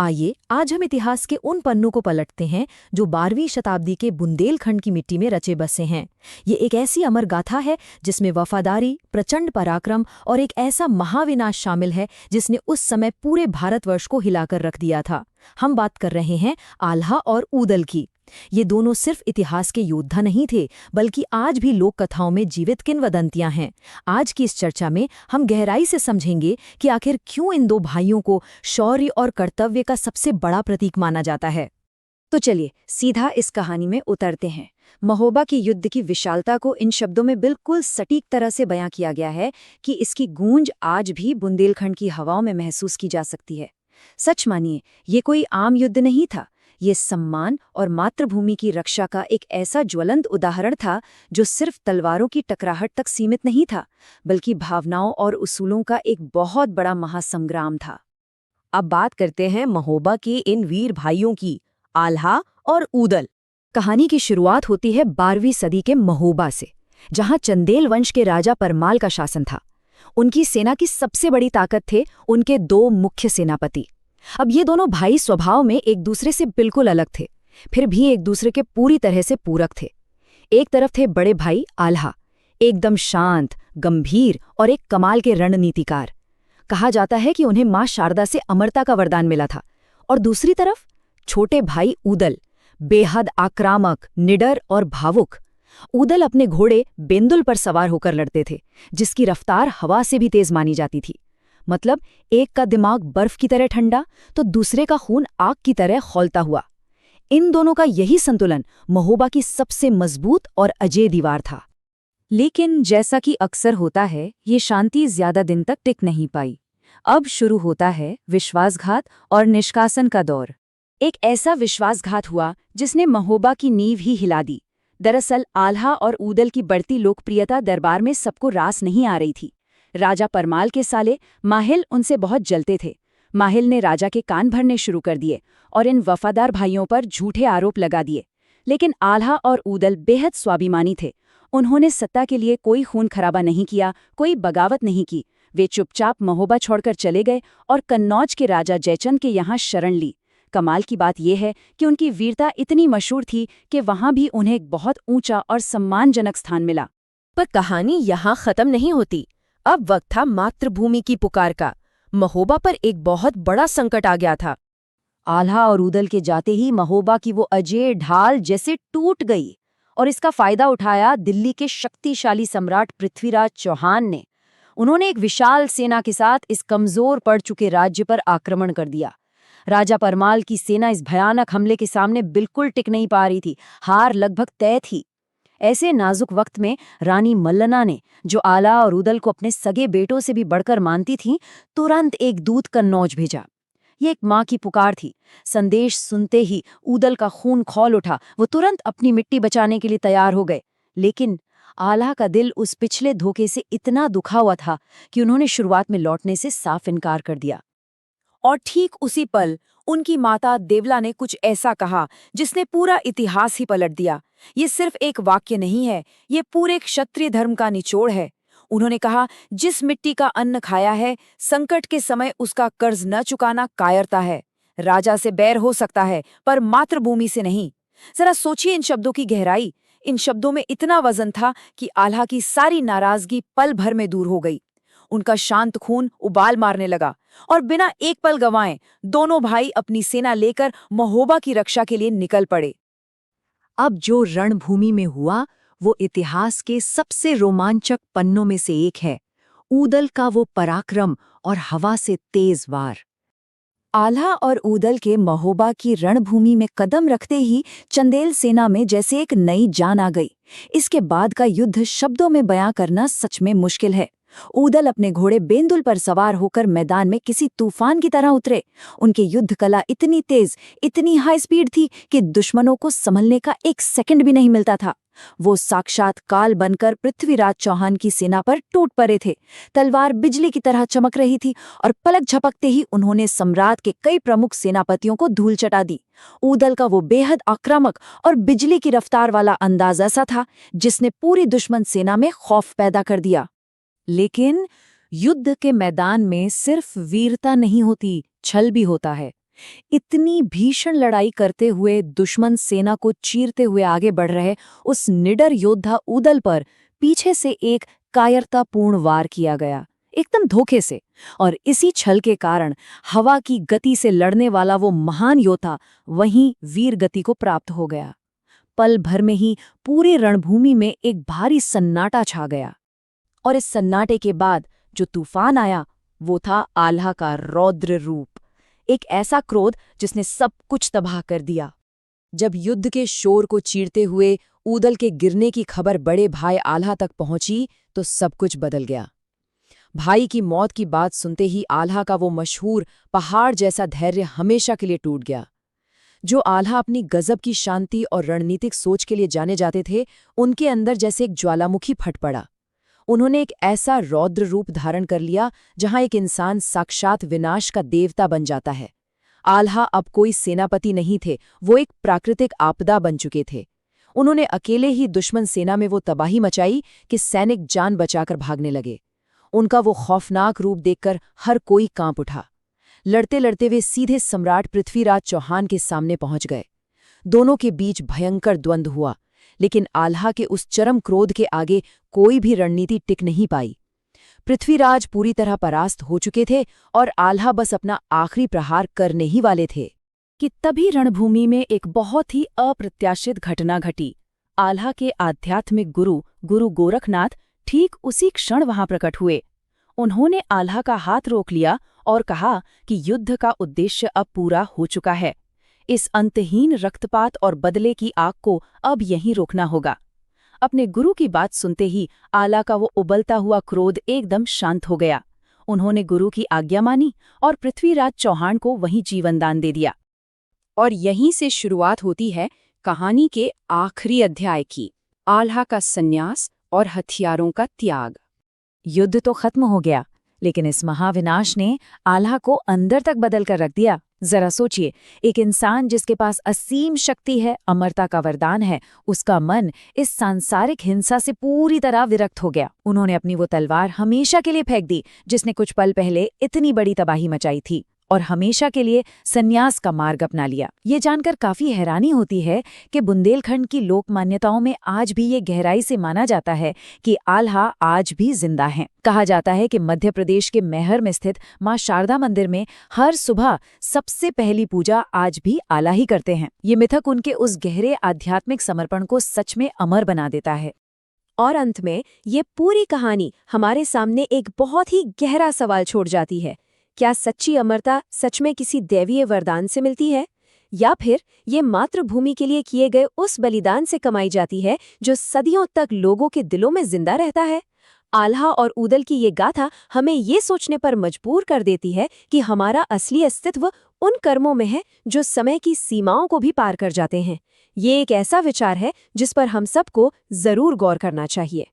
आइए आज हम इतिहास के उन पन्नों को पलटते हैं जो 12वीं शताब्दी के बुंदेलखंड की मिट्टी में रचे बसे हैं। ये एक ऐसी अमर गाथा है जिसमें वफादारी, प्रचंड पराक्रम और एक ऐसा महाविनाश शामिल है जिसने उस समय पूरे भारतवर्ष को हिलाकर रख दिया था। हम बात कर रहे हैं आल्हा और ऊदल की। ये दोनों सिर्फ इतिहास के योद्धा नहीं थे, बल्कि आज भी लोक कथाओं में जीवित किंवदंतियां हैं। आज की इस चर्चा में हम गहराई से समझेंगे कि आखिर क्यों इन दो भाइयों को शौर्य और कर्तव्य का सबसे बड़ा प्रतीक माना जाता है। तो चलिए सीधा इस कहानी में उतरते हैं। महोबा की युद्ध की विशालता को इन शब्दों में बिल्कुल सटीक तरह से बयां किया गया है कि इसकी गूंज आज भी बुंदेलखंड की हवाओं में महसूस की जा सकती है। सच मानिए, ये कोई आम युद्ध नहीं था। ये सम्मान और मातृभूमि की रक्षा का एक ऐसा ज्वलंत उदाहरण था जो सिर्फ तलवारों की टकराहट तक सीमित नहीं था, बल्कि भावनाओं और उसूलों का एक बहुत बड़ा महासंग्राम था। अब बात करते हैं महोबा के इन वीर भाइयों की, आल्हा और ऊदल। कहानी की शुरुआत होती है 12वीं सदी के महोबा से, जहां चंदेल वंश के राजा परमाल का शासन था। उनकी सेना की सबसे बड़ी ताकत थे उनके दो मुख्य सेनापति। अब ये दोनों भाई स्वभाव में एक दूसरे से बिल्कुल अलग थे, फिर भी एक दूसरे के पूरी तरह से पूरक थे। एक तरफ थे बड़े भाई आल्हा, एकदम शांत, गंभीर और एक कमाल के रणनीतिकार। कहा जाता है कि उन्हें मां शारदा से अमरता का वरदान मिला था। और दूसरी तरफ छोटे भाई ऊदल, बेहद आक्रामक, निडर और भावुक। ऊदल अपने घोड़े बेंदुल पर सवार होकर लड़ते थे, जिसकी रफ्तार हवा से भी तेज मानी जाती थी। मतलब एक का दिमाग बर्फ की तरह ठंडा तो दूसरे का खून आग की तरह खौलता हुआ। इन दोनों का यही संतुलन महोबा की सबसे मजबूत और अजेय दीवार था। लेकिन जैसा कि अक्सर होता है, ये शांति ज्यादा दिन तक टिक नहीं पाई। अब शुरू होता है विश्वासघात और निष्कासन का दौर। एक ऐसा विश्वासघात हुआ जिसने महोबा की नींव ही हिला दी। दरअसल आल्हा और ऊदल की बढ़ती लोकप्रियता दरबार में सबको रास नहीं आ रही थी। राजा परमाल के साले माहिल उनसे बहुत जलते थे। माहिल ने राजा के कान भरने शुरू कर दिए और इन वफादार भाइयों पर झूठे आरोप लगा दिए। लेकिन आल्हा और ऊदल बेहद स्वाभिमानी थे। उन्होंने सत्ता के लिए कोई खून खराबा नहीं किया, कोई बगावत नहीं की। वे चुपचाप महोबा छोड़कर चले गए और कन्नौज के राजा जयचंद के यहाँ शरण ली। कमाल की बात यह है कि उनकी वीरता इतनी मशहूर थी कि वहां भी उन्हें एक बहुत ऊंचा और सम्मानजनक स्थान मिला। पर कहानी यहाँ खत्म नहीं होती। अब वक्त था मातृभूमि की पुकार का। महोबा पर एक बहुत बड़ा संकट आ गया था। आल्हा और ऊदल के जाते ही महोबा की वो अजेय ढाल जैसे टूट गई, और इसका फायदा उठाया दिल्ली के शक्तिशाली सम्राट पृथ्वीराज चौहान ने। उन्होंने एक विशाल सेना के साथ इस कमजोर पड़ चुके राज्य पर आक्रमण कर दिया। राजा परमाल की सेना इस भयानक हमले के सामने बिल्कुल टिक नहीं पा रही थी। हार लगभग तय थी। ऐसे नाजुक वक्त में रानी मल्लना ने, जो आला और ऊदल को अपने सगे बेटों से भी बढ़कर मानती थीं, तुरंत एक दूत कन्नौज भेजा। ये एक माँ की पुकार थी। संदेश सुनते ही ऊदल का खून खौल उठा। वो तुरंत अपनी मिट्टी बचाने के लिए तैयार हो गए। लेकिन आला का दिल उस पिछले धोखे से इतना दुखा हुआ था कि उन्होंने शुरुआत में लौटने से साफ इनकार कर दिया। और ठीक उसी पल उनकी माता देवला ने कुछ ऐसा कहा जिसने पूरा इतिहास ही पलट दिया। ये सिर्फ एक वाक्य नहीं है, ये पूरे क्षत्रिय धर्म का निचोड़ है। उन्होंने कहा, जिस मिट्टी का अन्न खाया है, संकट के समय उसका कर्ज न चुकाना कायरता है। राजा से बैर हो सकता है, पर मातृभूमि से नहीं। जरा सोचिए इन शब्दों की गहराई। इन शब्दों में इतना वजन था कि आल्हा की सारी नाराजगी पल भर में दूर हो गई। उनका शांत खून उबाल मारने लगा और बिना एक पल गंवाए दोनों भाई अपनी सेना लेकर महोबा की रक्षा के लिए निकल पड़े। अब जो रणभूमि में हुआ वो इतिहास के सबसे रोमांचक पन्नों में से एक है। ऊदल का वो पराक्रम और हवा से तेज वार। आल्हा और ऊदल के महोबा की रणभूमि में कदम रखते ही चंदेल सेना में जैसे एक नई जान आ गई। इसके बाद का युद्ध शब्दों में बयां करना सच में मुश्किल है। ऊदल अपने घोड़े बेंदुल पर सवार होकर मैदान में किसी तूफान की तरह उतरे। उनकी युद्ध कला इतनी तेज, इतनी हाई स्पीड थी कि दुश्मनों को संभलने का एक सेकंड भी नहीं मिलता था। वो साक्षात काल बनकर पृथ्वीराज चौहान की सेना पर टूट पड़े थे। तलवार बिजली की तरह चमक रही थी और पलक झपकते ही उन्होंने सम्राट के कई प्रमुख सेनापतियों को धूल चटा दी। ऊदल का वो बेहद आक्रामक और बिजली की रफ्तार वाला अंदाज ऐसा था जिसने पूरी दुश्मन सेना में खौफ पैदा कर दिया। लेकिन युद्ध के मैदान में सिर्फ वीरता नहीं होती, छल भी होता है। इतनी भीषण लड़ाई करते हुए दुश्मन सेना को चीरते हुए आगे बढ़ रहे उस निडर योद्धा ऊदल पर पीछे से एक कायरतापूर्ण वार किया गया, एकदम धोखे से। और इसी छल के कारण हवा की गति से लड़ने वाला वो महान योद्धा वहीं वीर गति को प्राप्त हो गया। पल भर में ही पूरी रणभूमि में एक भारी सन्नाटा छा गया। और इस सन्नाटे के बाद जो तूफान आया वो था आल्हा का रौद्र रूप, एक ऐसा क्रोध जिसने सब कुछ तबाह कर दिया। जब युद्ध के शोर को चीरते हुए ऊदल के गिरने की खबर बड़े भाई आल्हा तक पहुंची तो सब कुछ बदल गया। भाई की मौत की बात सुनते ही आल्हा का वो मशहूर पहाड़ जैसा धैर्य हमेशा के लिए टूट गया। जो आल्हा अपनी गजब की शांति और रणनीतिक सोच के लिए जाने जाते थे, उनके अंदर जैसे एक ज्वालामुखी फट पड़ा। उन्होंने एक ऐसा रौद्र रूप धारण कर लिया जहां एक इंसान साक्षात विनाश का देवता बन जाता है। आल्हा अब कोई सेनापति नहीं थे, वो एक प्राकृतिक आपदा बन चुके थे। उन्होंने अकेले ही दुश्मन सेना में वो तबाही मचाई कि सैनिक जान बचाकर भागने लगे। उनका वो खौफनाक रूप देखकर हर कोई कांप उठा। लड़ते लड़ते वे सीधे सम्राट पृथ्वीराज चौहान के सामने पहुंच गए। दोनों के बीच भयंकर द्वंद्व हुआ, लेकिन आल्हा के उस चरम क्रोध के आगे कोई भी रणनीति टिक नहीं पाई। पृथ्वीराज पूरी तरह परास्त हो चुके थे और आल्हा बस अपना आखिरी प्रहार करने ही वाले थे कि तभी रणभूमि में एक बहुत ही अप्रत्याशित घटना घटी। आल्हा के आध्यात्मिक गुरु गोरखनाथ ठीक उसी क्षण वहां प्रकट हुए। उन्होंने आल्हा का हाथ रोक लिया और कहा कि युद्ध का उद्देश्य अब पूरा हो चुका है। इस अंतहीन रक्तपात और बदले की आग को अब यहीं रोकना होगा। अपने गुरु की बात सुनते ही आल्हा का वो उबलता हुआ क्रोध एकदम शांत हो गया। उन्होंने गुरु की आज्ञा मानी और पृथ्वीराज चौहान को वहीं जीवनदान दे दिया। और यहीं से शुरुआत होती है कहानी के आखिरी अध्याय की, आल्हा का संन्यास और हथियारों का त्याग। युद्ध तो खत्म हो गया, लेकिन इस महाविनाश ने आल्हा को अंदर तक बदल कर रख दिया। जरा सोचिए, एक इंसान जिसके पास असीम शक्ति है, अमरता का वरदान है, उसका मन इस सांसारिक हिंसा से पूरी तरह विरक्त हो गया। उन्होंने अपनी वो तलवार हमेशा के लिए फेंक दी जिसने कुछ पल पहले इतनी बड़ी तबाही मचाई थी, और हमेशा के लिए संन्यास का मार्ग अपना लिया। ये जानकर काफी हैरानी होती है कि बुंदेलखंड की लोक मान्यताओं में आज भी ये गहराई से माना जाता है कि आल्हा आज भी जिंदा हैं। कहा जाता है कि मध्य प्रदेश के मैहर में स्थित मां शारदा मंदिर में हर सुबह सबसे पहली पूजा आज भी आल्हा ही करते हैं। ये मिथक उनके उस गहरे आध्यात्मिक समर्पण को सच में अमर बना देता है। और अंत में ये पूरी कहानी हमारे सामने एक बहुत ही गहरा सवाल छोड़ जाती है। क्या सच्ची अमरता सच में किसी दैवीय वरदान से मिलती है, या फिर ये मातृभूमि के लिए किए गए उस बलिदान से कमाई जाती है जो सदियों तक लोगों के दिलों में जिंदा रहता है? आल्हा और ऊदल की ये गाथा हमें ये सोचने पर मजबूर कर देती है कि हमारा असली अस्तित्व उन कर्मों में है जो समय की सीमाओं को भी पार कर जाते हैं। ये एक ऐसा विचार है जिस पर हम सबको जरूर गौर करना चाहिए।